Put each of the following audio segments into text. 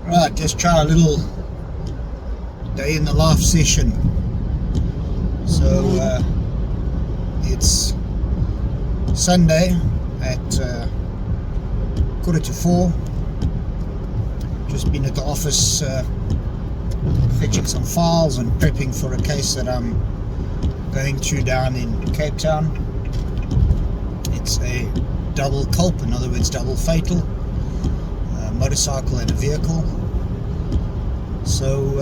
Right, just try a little day in the life session. So it's Sunday at 3:45. Just been at the office fetching some files and prepping for a case that I'm going to down in Cptwn. It's a double culp, in other words double fatal, a motorcycle and a vehicle. So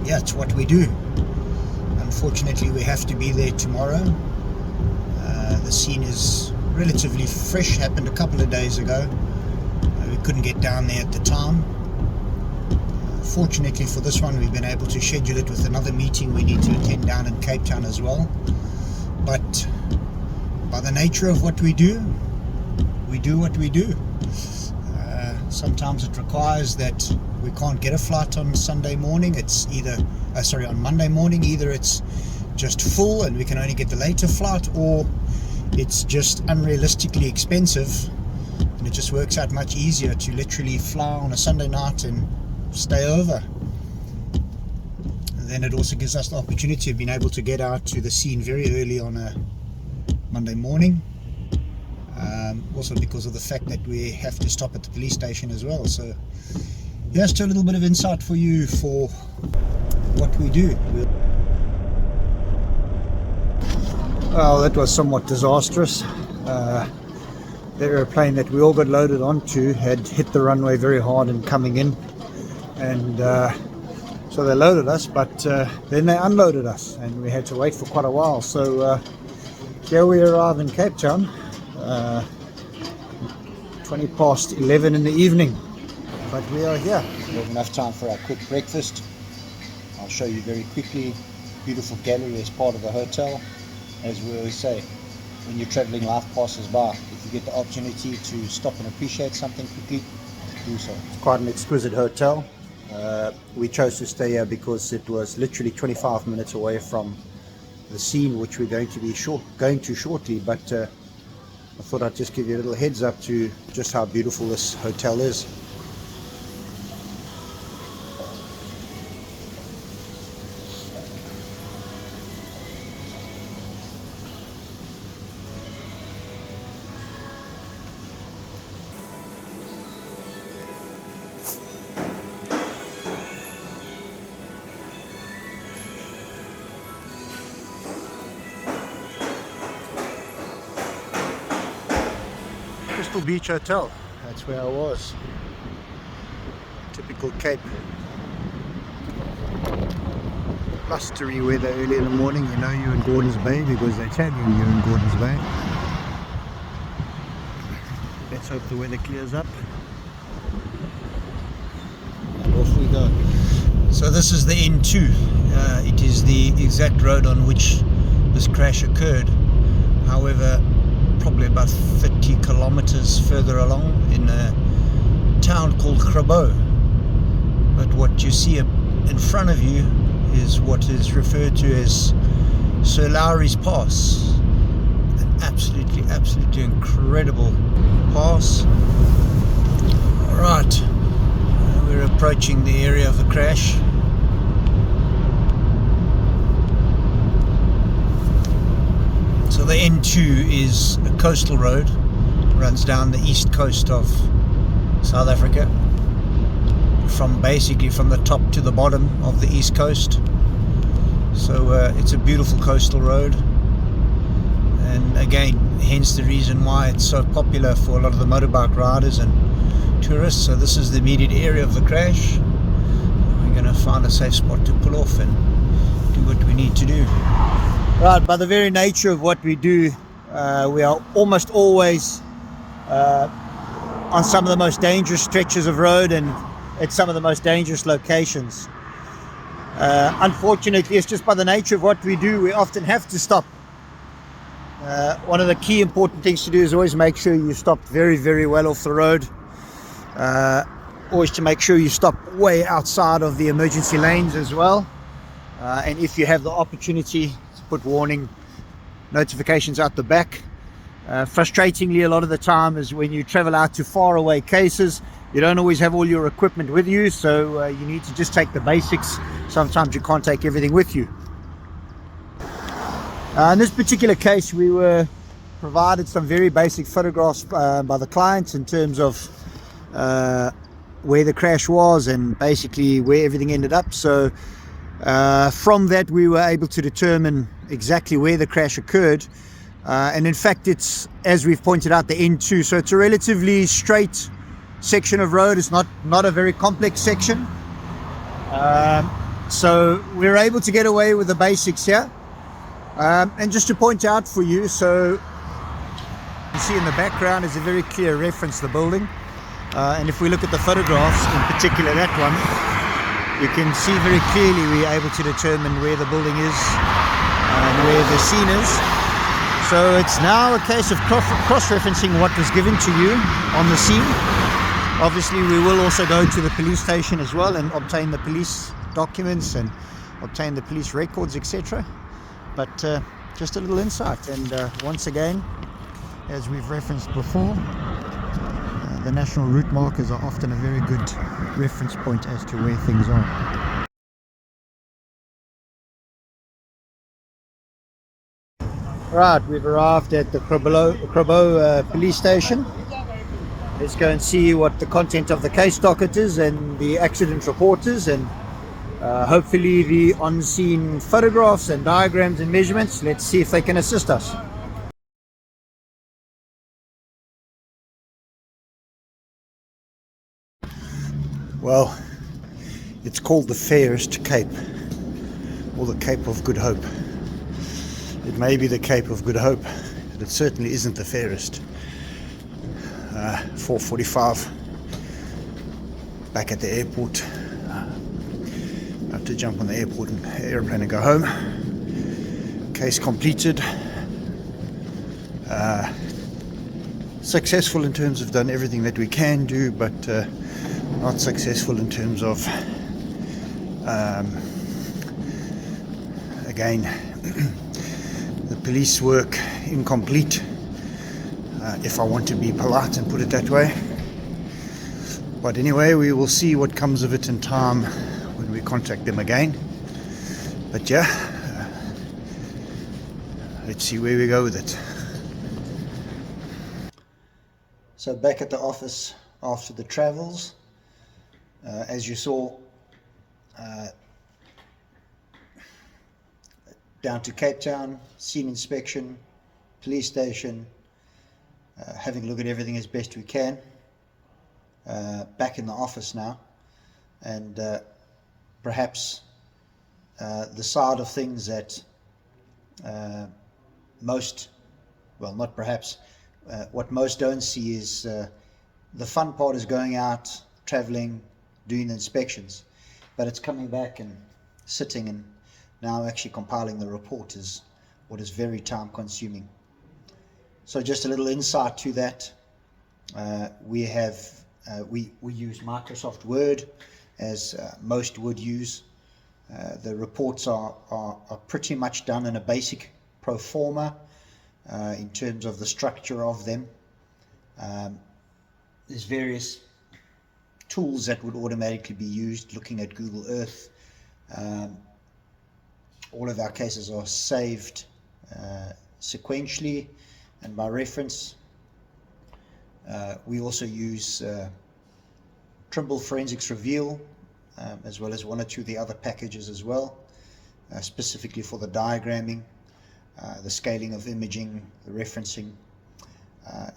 yeah, it's what we do. Unfortunately we have to be there tomorrow. The scene is relatively fresh, happened a couple of days ago. We couldn't get down there at the time. Fortunately for this one, we've been able to schedule it with another meeting we need to attend down in Cptwn as well. But by the nature of what we do what we do. Sometimes it requires that we can't get a flight on Sunday morning. It's either, on Monday morning, either it's just full and we can only get the later flight, or it's just unrealistically expensive, and it just works out much easier to literally fly on a Sunday night and stay over. And then it also gives us the opportunity of being able to get out to the scene very early on a Monday morning, also because of the fact that we have to stop at the police station as well. So here's a little bit of insight for you for what we do. Well, that was somewhat disastrous. The aeroplane that we all got loaded onto had hit the runway very hard in coming in, and so they loaded us, but then they unloaded us and we had to wait for quite a while. So here we arrive in Cptwn, 11:20 in the evening, but we are here. We have enough time for our quick breakfast. I'll show you very quickly. Beautiful gallery as part of the hotel. As we always say, when you're traveling, life passes by. If you get the opportunity to stop and appreciate something quickly, do so. It's quite an exquisite hotel. We chose to stay here because it was literally 25 minutes away from the scene, which we're going to be going to shortly, but I thought I'd just give you a little heads up to just how beautiful this hotel is. Crystal Beach Hotel, that's where I was. Typical Cape. Blustery weather early in the morning. You know you're in Gordons Bay because they tell you you're in Gordons Bay. Let's hope the weather clears up. And off we go. So this is the N2. It is the exact road on which this crash occurred. However, probably about 30 kilometers further along in a town called Grabo. But what you see in front of you is what is referred to as Sir Lowry's Pass. An absolutely incredible pass. Alright, we're approaching the area of the crash. So the N2 is a coastal road, runs down the east coast of South Africa, basically from the top to the bottom of the east coast. So it's a beautiful coastal road, and again, hence the reason why it's so popular for a lot of the motorbike riders and tourists. So this is the immediate area of the crash. We're going to find a safe spot to pull off and do what we need to do. Right, by the very nature of what we do, we are almost always on some of the most dangerous stretches of road and at some of the most dangerous locations. Unfortunately, it's just by the nature of what we do, we often have to stop. One of the key important things to do is always make sure you stop very well off the road. Always to make sure you stop way outside of the emergency lanes as well. And if you have the opportunity, put warning notifications out the back, Frustratingly, a lot of the time is when you travel out to far away cases, you don't always have all your equipment with you, so you need to just take the basics. Sometimes you can't take everything with you. In this particular case, we were provided some very basic photographs by the clients in terms of where the crash was and basically where everything ended up. So from that, we were able to determine exactly where the crash occurred. And in fact, it's, as we've pointed out, the N2, so it's a relatively straight section of road. It's not a very complex section, so we're able to get away with the basics here. And just to point out for you, so you see in the background is a very clear reference to the building, and if we look at the photographs, in particular that one, you can see very clearly we're able to determine where the building is and where the scene is. So it's now a case of cross-referencing what was given to you on the scene. Obviously, we will also go to the police station as well and obtain the police documents and obtain the police records, etc. But just a little insight. And once again, as we've referenced before, the national route markers are often a very good reference point as to where things are. Right, we've arrived at the Crobo police station. Let's go and see what the content of the case docket is and the accident report is, and hopefully the on-scene photographs and diagrams and measurements. Let's see if they can assist us. Well, it's called the Fairest Cape, or the Cape of Good Hope. It may be the Cape of Good Hope, but it certainly isn't the fairest. 4:45, back at the airport. I have to jump on the airplane and go home. Case completed. Successful in terms of done everything that we can do, but not successful in terms of again the police work incomplete, if I want to be polite and put it that way. But anyway, we will see what comes of it in time when we contact them again. But yeah, let's see where we go with it. So back at the office after the travels, as you saw, down to Cptwn, scene inspection, police station, having a look at everything as best we can. Back in the office now, and perhaps the side of things that most, well, not perhaps, what most don't see is the fun part is going out, traveling, doing the inspections, but it's coming back and sitting and now actually compiling the report is what is very time consuming. So just a little insight to that. We use Microsoft Word, as most would use. The reports are pretty much done in a basic pro forma in terms of the structure of them. There's various tools that would automatically be used, looking at Google Earth. All of our cases are saved sequentially and by reference. We also use Trimble Forensics Reveal, as well as one or two of the other packages as well, specifically for the diagramming, the scaling of imaging, the referencing,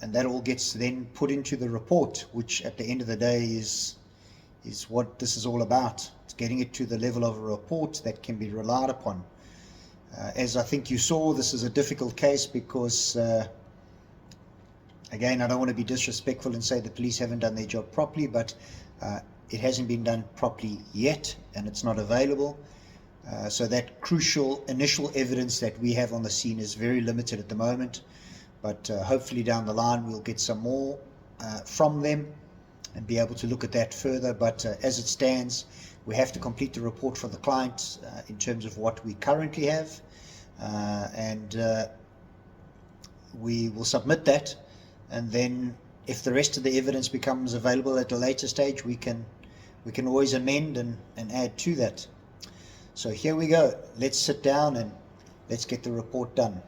and that all gets then put into the report, which at the end of the day is what this is all about. It's getting it to the level of a report that can be relied upon. As I think you saw, this is a difficult case because again, I don't want to be disrespectful and say the police haven't done their job properly, but it hasn't been done properly yet, and it's not available. So that crucial initial evidence that we have on the scene is very limited at the moment, but hopefully down the line we'll get some more from them and be able to look at that further. But as it stands, we have to complete the report for the client in terms of what we currently have, and we will submit that, and then if the rest of the evidence becomes available at a later stage, we can always amend and add to that. So here we go. Let's sit down and let's get the report done.